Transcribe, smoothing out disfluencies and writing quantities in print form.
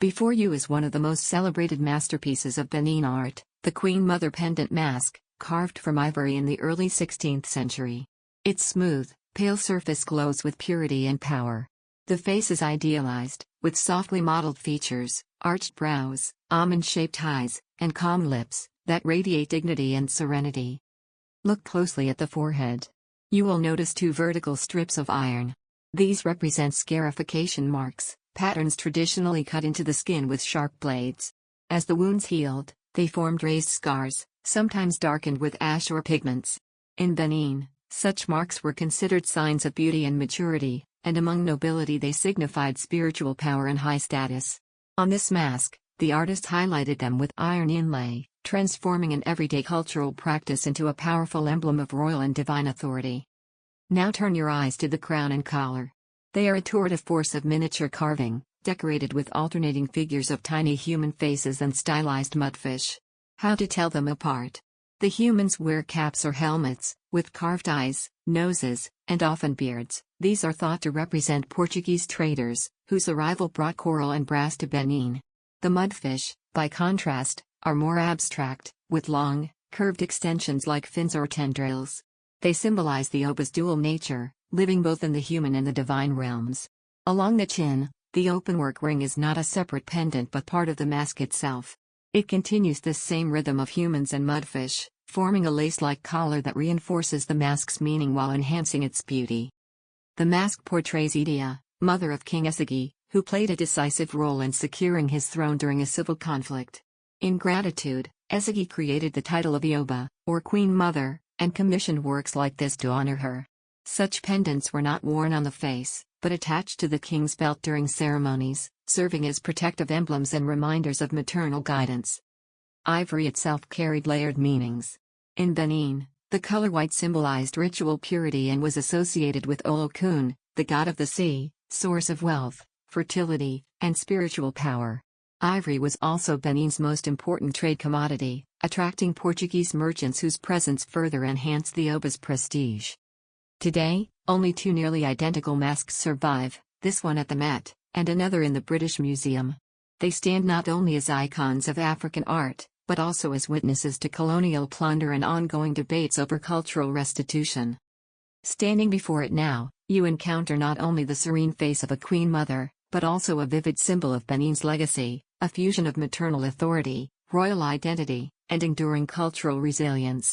Before you is one of the most celebrated masterpieces of Benin art, the Queen Mother pendant mask, carved from ivory in the early 16th century. Its smooth, pale surface glows with purity and power. The face is idealized, with softly modeled features, arched brows, almond-shaped eyes, and calm lips that radiate dignity and serenity. Look closely at the forehead. You will notice two vertical strips of iron. These represent scarification marks, patterns traditionally cut into the skin with sharp blades. As the wounds healed, they formed raised scars, sometimes darkened with ash or pigments. In Benin, such marks were considered signs of beauty and maturity, and among nobility they signified spiritual power and high status. On this mask, the artist highlighted them with iron inlay, transforming an everyday cultural practice into a powerful emblem of royal and divine authority. Now turn your eyes to the crown and collar. They are a tour de force of miniature carving, decorated with alternating figures of tiny human faces and stylized mudfish. How to tell them apart? The humans wear caps or helmets, with carved eyes, noses, and often beards. These are thought to represent Portuguese traders, whose arrival brought coral and brass to Benin. The mudfish, by contrast, are more abstract, with long, curved extensions like fins or tendrils. They symbolize the Oba's dual nature, living both in the human and the divine realms. Along the chin, the openwork ring is not a separate pendant but part of the mask itself. It continues this same rhythm of humans and mudfish, forming a lace-like collar that reinforces the mask's meaning while enhancing its beauty. The mask portrays Idia, mother of King Esegi, who played a decisive role in securing his throne during a civil conflict. In gratitude, Esegi created the title of Ioba, or Queen Mother, and commissioned works like this to honor her. Such pendants were not worn on the face, but attached to the king's belt during ceremonies, serving as protective emblems and reminders of maternal guidance. Ivory itself carried layered meanings. In Benin, the color white symbolized ritual purity and was associated with Olokun, the god of the sea, source of wealth, fertility, and spiritual power. Ivory was also Benin's most important trade commodity, attracting Portuguese merchants whose presence further enhanced the Oba's prestige. Today, only two nearly identical masks survive, this one at the Met, and another in the British Museum. They stand not only as icons of African art, but also as witnesses to colonial plunder and ongoing debates over cultural restitution. Standing before it now, you encounter not only the serene face of a Queen Mother, but also a vivid symbol of Benin's legacy, a fusion of maternal authority, royal identity, and enduring cultural resilience.